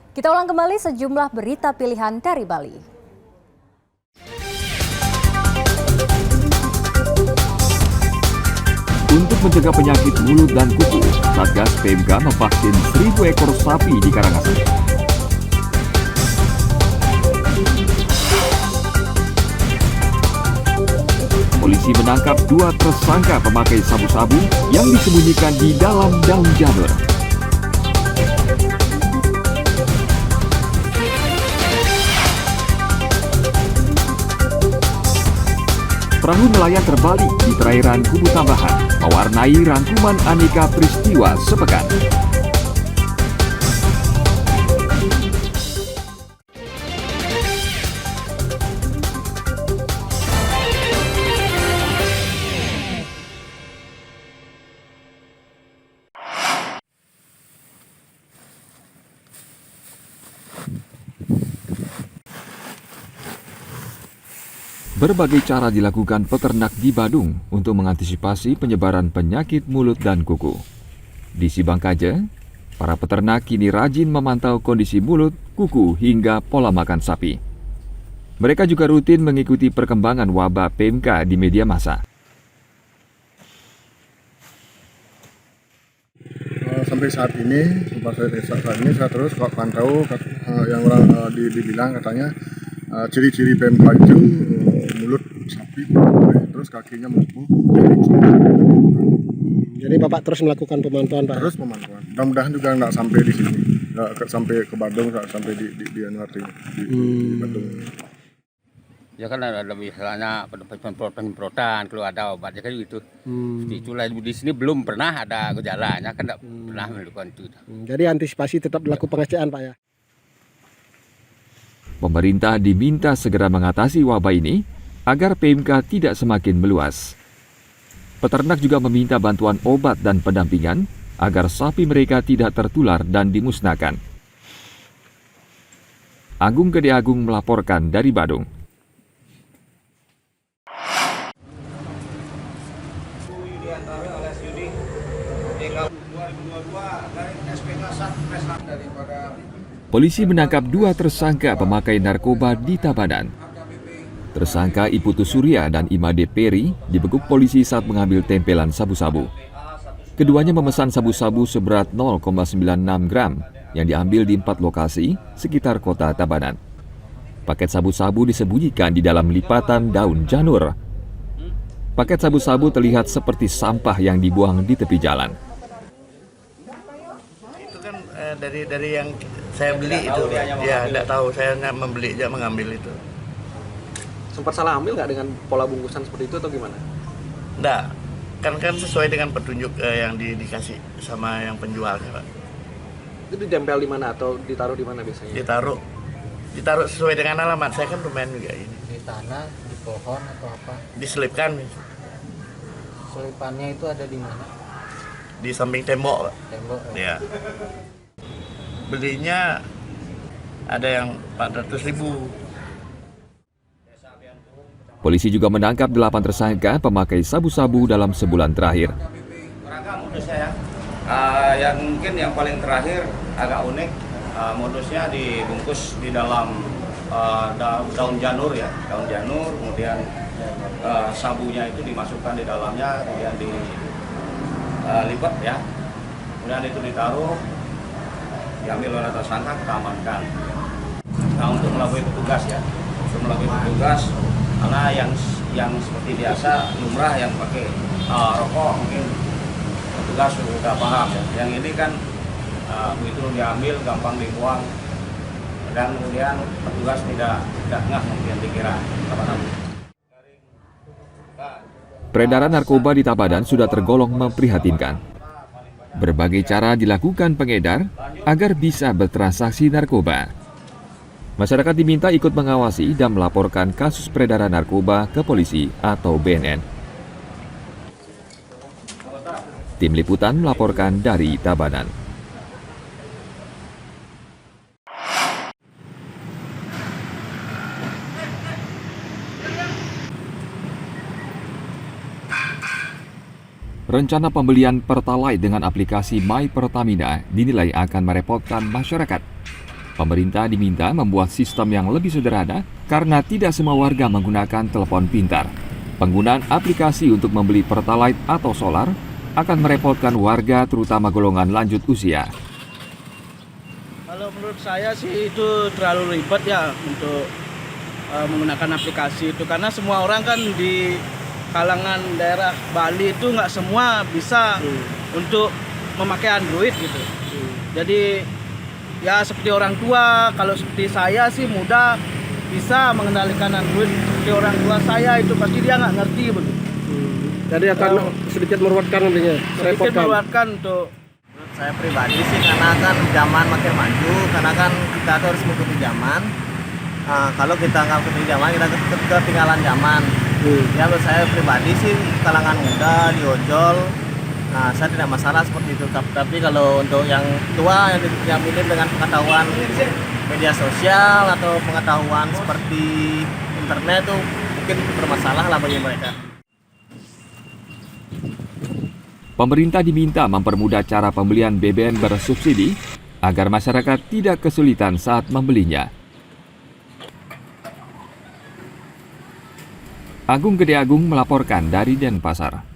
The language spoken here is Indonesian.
Kita ulang kembali sejumlah berita pilihan dari Bali. Untuk mencegah penyakit mulut dan kuku, Satgas PMK memvaksin 1.000 ekor sapi di Karangasem. Polisi menangkap 2 tersangka pemakai sabu-sabu yang disembunyikan di dalam daun janur. Perahu nelayan terbalik di perairan Kubu Tambahan, mewarnai rangkuman aneka peristiwa sepekan. Berbagai cara dilakukan peternak di Badung untuk mengantisipasi penyebaran penyakit mulut dan kuku. Di Sibangkaja, para peternak kini rajin memantau kondisi mulut, kuku, hingga pola makan sapi. Mereka juga rutin mengikuti perkembangan wabah PMK di media massa. Sampai saat ini saya terus pantau yang orang dibilang katanya ciri-ciri PMK itu mulut sapi, terus kakinya melepuh. Jadi Bapak terus melakukan pemantauan, Pak? Terus pemantauan. Mudah-mudahan juga nggak sampai di sini, nggak sampai ke Badung, nggak sampai di Badung. Ya kan ada misalnya penyemprotan kalau ada obatnya kan gitu. Itulah di sini belum pernah ada gejalanya kan tidak pernah melakukan itu. Jadi antisipasi tetap dilakukan pengecekan, Pak, ya? Pemerintah diminta segera mengatasi wabah ini agar PMK tidak semakin meluas. Peternak juga meminta bantuan obat dan pendampingan agar sapi mereka tidak tertular dan dimusnahkan. Agung Gede Agung melaporkan dari Badung. Polisi menangkap 2 tersangka pemakai narkoba di Tabanan. Tersangka Iputu Surya dan Imade Peri dibekuk polisi saat mengambil tempelan sabu-sabu. Keduanya memesan sabu-sabu seberat 0,96 gram yang diambil di 4 lokasi sekitar kota Tabanan. Paket sabu-sabu disembunyikan di dalam lipatan daun janur. Paket sabu-sabu terlihat seperti sampah yang dibuang di tepi jalan. Itu kan dari yang saya beli itu, ya tidak tahu, saya membeli aja mengambil itu. Sempat salah ambil nggak dengan pola bungkusan seperti itu atau gimana? Enggak, kan sesuai dengan petunjuk yang dikasih sama yang penjualnya, Pak. Itu ditempel di mana atau ditaruh di mana biasanya? Ditaruh sesuai dengan alamat. Saya kan pemain juga ini. Di tanah, di pohon atau apa? Diselipkan. Selipannya itu ada di mana? Di samping tembok, Pak. Tembok. Ya. Belinya ada yang 400.000. Polisi juga menangkap 8 tersangka pemakai sabu-sabu dalam sebulan terakhir. Beragam modusnya ya. Yang mungkin yang paling terakhir agak unik, modusnya dibungkus di dalam daun janur ya, daun janur, kemudian sabunya itu dimasukkan di dalamnya, kemudian dilipat ya, kemudian itu ditaruh, diambil oleh tersangka, kita amankan. Nah, untuk melalui petugas ya, karena yang seperti biasa lumrah yang pakai rokok mungkin petugas sudah paham ya. Yang ini kan begitu diambil gampang dibuang dan kemudian petugas tidak ngeh mungkin dikira apa. Peredaran narkoba di Tabanan sudah tergolong memprihatinkan. Berbagai cara dilakukan pengedar agar bisa bertransaksi narkoba. Masyarakat diminta ikut mengawasi dan melaporkan kasus peredaran narkoba ke polisi atau BNN. Tim Liputan melaporkan dari Tabanan. Rencana pembelian Pertalite dengan aplikasi My Pertamina dinilai akan merepotkan masyarakat. Pemerintah diminta membuat sistem yang lebih sederhana karena tidak semua warga menggunakan telepon pintar. Penggunaan aplikasi untuk membeli Pertalite atau solar akan merepotkan warga terutama golongan lanjut usia. Kalau menurut saya sih itu terlalu ribet ya untuk menggunakan aplikasi itu, karena semua orang kan di kalangan daerah Bali itu nggak semua bisa untuk memakai Android gitu. Jadi ya seperti orang tua, kalau seperti saya sih mudah bisa mengendalikan Android. Seperti orang tua saya itu pasti dia nggak ngerti begitu. Jadi akan sedikit meruwetkan nantinya. Sedikit meruwetkan untuk Saya pribadi sih karena kan zaman makin maju, karena kan kita tuh harus mengikuti zaman. Kalau kita nggak mengikuti zaman, kita ketinggalan zaman. Ya menurut saya pribadi sih kalangan muda di ojol, nah saya tidak masalah seperti itu. Tapi kalau untuk yang tua yang minim dengan pengetahuan media sosial atau pengetahuan seperti internet tuh mungkin bermasalah lah bagi mereka. Pemerintah diminta mempermudah cara pembelian BBM bersubsidi agar masyarakat tidak kesulitan saat membelinya. Agung Gede Agung melaporkan dari Denpasar.